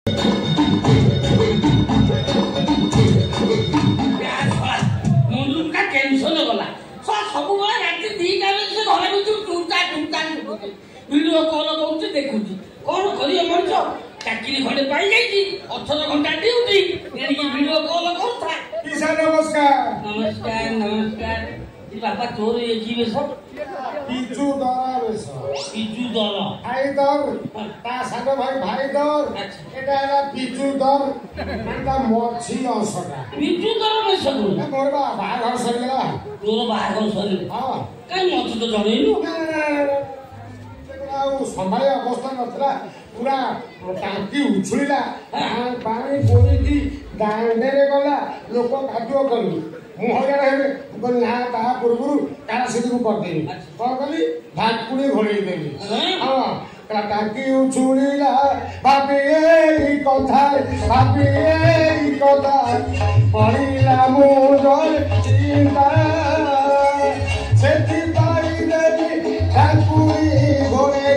Tension गला सब रात 2टा से घर टूटा टूटा वीडियो कॉल कर देखुँ कौन करिए मनीष चाकरी खंडे पाई जाइए 18 घंटा ड्यूटी वीडियो कॉल करता। नमस्कार नमस्कार नमस्कार बापा तोर ये जीवे सब पिजू दर पिजू दर भाई दर ता सानो भाई भाई दर एटा है पिजू दर एटा मछी असटा पिजू दर में सब मोर बा बाहर सरीला तोर बाहर सरीला हां काई मछी तो जणेनु आ संभाळे अवस्था नथला पूरा टांकी उछुळिला पानी बोली की दांडे रे गला लोक काटो करू मुहरा हेबे बोल ना ता पूर्वरु कारा सिद्धि को कर देबी कोन कली भातकुड़ी घोड़े देबी हां टांकी उछुळिला बापी एई कथा पड़िला मुजर चिंता सेति पाई देबी भातकुड़ी घोड़े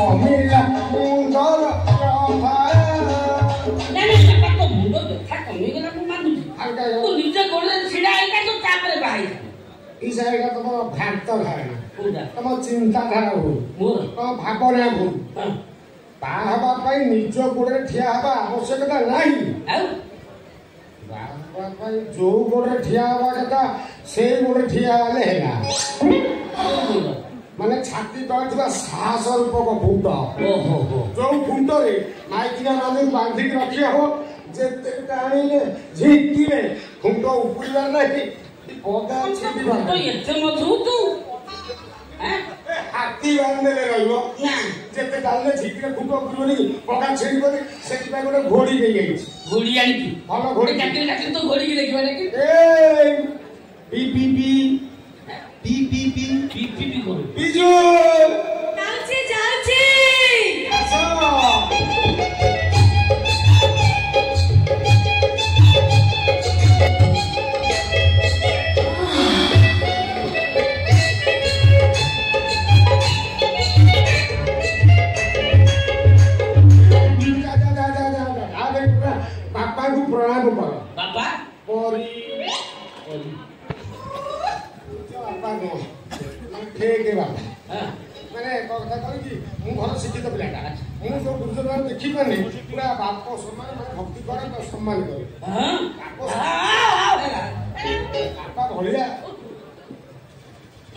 अमिला मुजर कथा तो नीचे गोले छिड़ा आएगा तो तापर भाई इस आएगा तो भ्रांत धारणा पूरा तम चिंता धारा हो मोर तो भावना हो बा हबा पई निज गोड़े ठिया हबा आवश्यकता नाही आ बा पई जो गोड़े ठिया हबा कथा से गोड़े ठिया वाले हैला माने छाती तळथिबा साहस रूपक फुट ओहो जो फुट रे माइकिना माने बांधी रखिया हो जेते टाणीले झिकिले फुट उपरिवा नाही पगा छिदिबा तो एते मजबूत तू हैं हाथी बांधले रहइबो ना जेते डालले झिकिले फुट उपरिबनी पगा छिदिबनी सेति पय गोटे घोड़ी देई जाई घोड़ी आनी की भलो घोड़ी काटी काटी तो घोड़ी की देखिबा ना कि ए पीपीपी करो बिजू जाउछी आसो बापा को प्रणाम करो बाबा परी बापा को ठीक है बापा हां माने कथा कहली कि मु घर शिक्षित पिलाटा मु जो गुरुजन देखि पाने पूरा बाप सम्मान माने भक्ति करे तो सम्मान करे हां बापा भलिया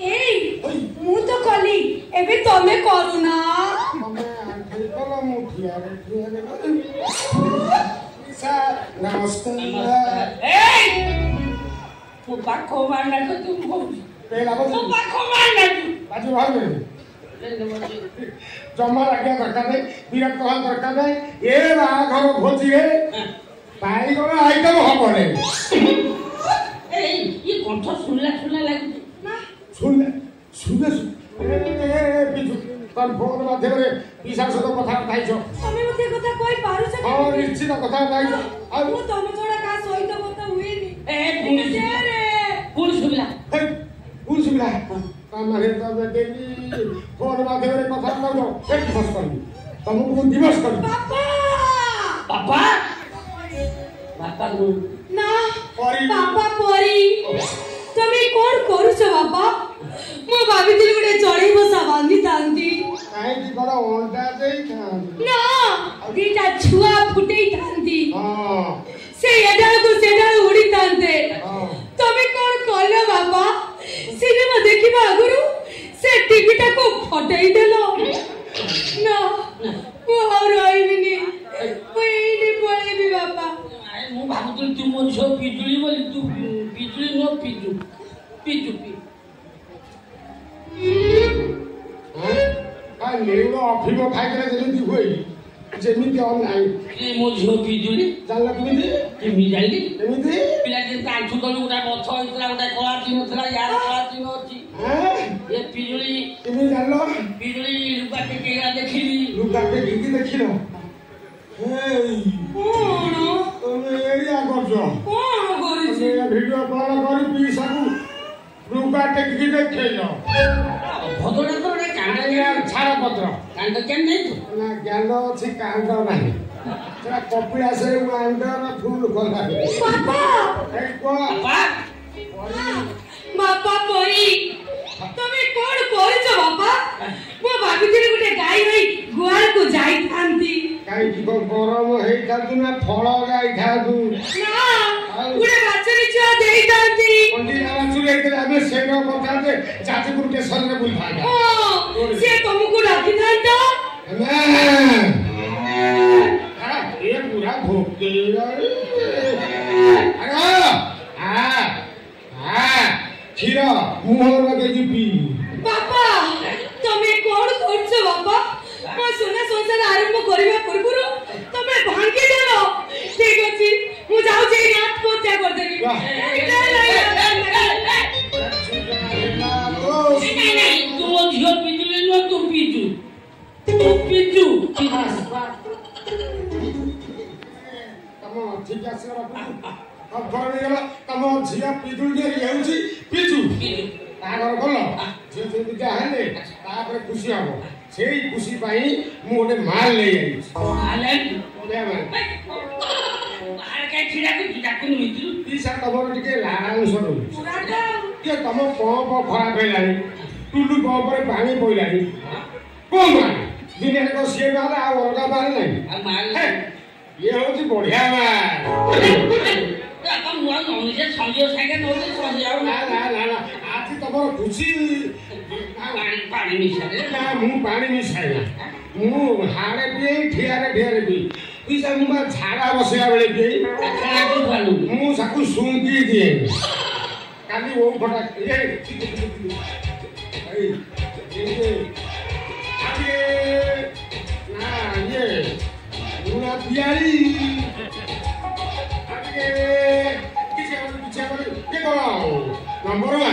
ए मु तो कली एबे तमे करू ना मने आंखी कला मु ठिया रे सर नमस्कार ए तू बाखो मारना तो तू बोल पेला बोल तू बाखो मारना तू बाजू भाग में जमा रखिया दरकार नहीं विराट कोहली दरकार नहीं ए बाघर भोजी रे पाई गला आइटम हो रे ए ये कंठ सुनला लागु ना सुने बिजू तन फोन माध्यम रे पिसा सहित कथा कहैछो तमे मते कथा कोइ पारु छ हां निश्चित कथा कहैछो आ मु तमे छोड़ा का सहित कथा हुएनी ए पुलिस सुनला पुलिस मिला माने तो बेटी फोन माध्यम रे कथा कहलो एक दिवस करबी तुमको दिवस करबी बाबा को ना परी पापा परी तमे कोन करू छ बाबा मो भाभी दिल गुडे चढ़ी बसा बांधी तांती काहे की बड़ा ओंटा देई खान ना दीटा छुआ फुटई तांती हां से एडाल को सेडाल उड़ी तांते हां तमे कोन कहलो बाबा सिनेमा देखिबा आगुरु से टीवी टा को फटाई देलो ना वो और आइबिनी ओइनी पळेबी बाबा मु भाबुतु तू मोर छो पिजुली बोली तू पिजुली नो पिजु आ नेउलो अफिम खाइकरे जेमिति होई जेमिति ऑन नाही ए मो झो पिजुली जानला केमिति केमि जाइली केमिति पिला जे आंठु तळु उडा गछ इतरा उडा कला चिन्ह थला यार कला चिन्ह अछि ए पिजुली केमि जानलो पिजुली लुका टेकेगा देखिली लुका के गीती देखिलो हेई कोन तमे एरिया करजो कोन करिछि तमे वीडियो कॉल करी पिसा को लुका टेकी देखैलो भदोड़ा तो रे ଛାଡ଼ ପତ୍ର କାଣ୍ଡ କେମିତି ନେଇଛୁ? ନା ଜ୍ଞାନ ଅଛି କାଣ୍ଡ ନାହିଁ ସେଟା କପିଳାସରେ ଆଣ୍ଡର ଫୁଲ କଲା ବାପା ବାପା ପରି ତମେ କଣ କରୁଛ ବାପା? ମୁଁ ଭାବିଥିଲି ଗୋଟେ ଗାଈ ଭାଇ ଗୁହାଳକୁ ଯାଇଥାନ୍ତି। କାହିଁକି ଗରମ ହେଇଥାନ୍ତୁ ନା ଫଳ ଯାଇଥାନ୍ତୁ ନା ଗୋଟେ ବାଛୁରୀ ଛୁଆ ଦେଇଥାନ୍ତି। ଆମେ ସେନ କରିଥାନ୍ତେ ଯାଜପୁର ଷ୍ଟେସନରେ ବୁଲିଥାନ୍ତେ। ସେ ତମକୁ ଡାକିଥାନ୍ତା। ଏ ପୁରା ଭୋକେଇ କ୍ଷୀର ମୁହଁ ଲଗେଇକି ପିଇବୁ। ବାପା ତମେ କଣ କରୁଛ ବାପା? ମୋ ସୁନା ସଂସାର ଆରମ୍ଭ କରିବା ପୂର୍ବରୁ ତମେ ଭାଙ୍ଗିଦେଲ। ଠିକ ଅଛି ମୁଁ ଯାଉଛି ଆତ୍ମହତ୍ୟା କରିଦେବି। ତୁ ମୋ ଝିଅ ପିଜୁଳି ନୁହଁ ତୁ ପିଜୁ ତମ ଠିକ ଆସିଲା ତମ ଝିଅ ପିଜୁଳି ହେଉଛି ପିଜୁ ତାଙ୍କର ଭଲ ଝିଅ ଯେମିତି ହେଲେ ତାପରେ ଖୁସି ହବ। ସେଇ ଖୁସି ପାଇଁ ମୁଁ ଗୋଟେ ମାଲ ନେଇ ଯାଇଛି। ତମର ଟିକେ ଲାଳାଂଶ ରହୁଛି ଟିକେ ତମ ପମ୍ପ ଖରାପ ହେଲାଣି ଟୁଲୁ ପମ୍ପରେ ପାଣି ପଇଲାଣି କଣ ପାଣି ଦିନରେ ତ ସିଏ ବାହାରେ ଆଉ ଅଲଗା ବାହାରେ ନାହିଁ। ଇଏ ହଉଛି ବଢିଆ ଆଜି ତମର ଖୁସି ନା ମୁଁ ପାଣି ମିଶାଏ ନା ମୁଁ ହାଡେ ପିଏ ଠିଆରେ ପିଏ ପିସା ମୁଁ ବା ଝାଡା ବସିଲା ବେଳେ ପିଏ ମୁଁ ତାକୁ ଶୁଙ୍କି ଦିଏ। କାଲି ଓଉ ଫଟା ପିଆଳି number 1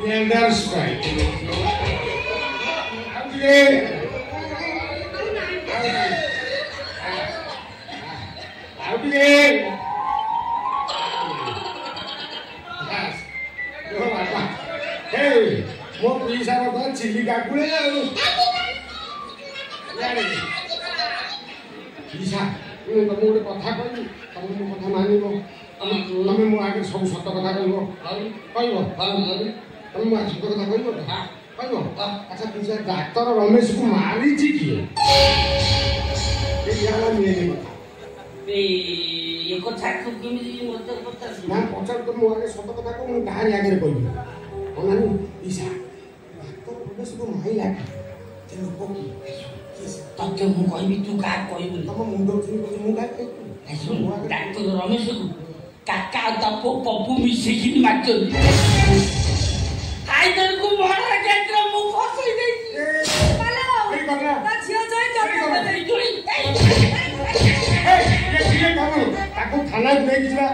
Elder's right. ମୋ ପିଇସାର ତ ଚିଲି କାକୁଡି ଆଉ ପିଇସା ମୁଁ ତମକୁ ଗୋଟେ କଥା କହିବି ତମେ ମୋ କଥା ମାନିବ। ତମେ ମୋ ଆଗରେ ସବୁ ସତ କଥା କହିବ ତମେ ମୋ ଆଗରେ ସତ କଥା କହିବ ଆଚ୍ଛା ପିଇସା ଡାକ୍ତର ରମେଶକୁ ମାରିଛି କିଏ? ନା ପଚାର ତ ମୋ ଆଗରେ ସତ କଥା କହ ମୁଁ କାହାରି ଆଗରେ କହିବି ଅନାନି ପିଇସା ଡାକ୍ତର ରମେଶକୁ ମାରିଲା ତତେ ମୁଁ କହିବି ତୁ କାହା କହିବୁନି। ତମ ମୁଣ୍ଡ ମୁଁ କାହା ଡାକ୍ତର ରମେଶକୁ କାକା ତା ପପୁ ମିଶେଇକି ମାରିଛନ୍ତି। ଆଇଦରକୁ ମରା କେନ୍ଦ୍ର ମୁଁ ଫସେଇ ଦେଇଛି। ତାକୁ ଥାନାକୁ ନେଇକି ଯିବା।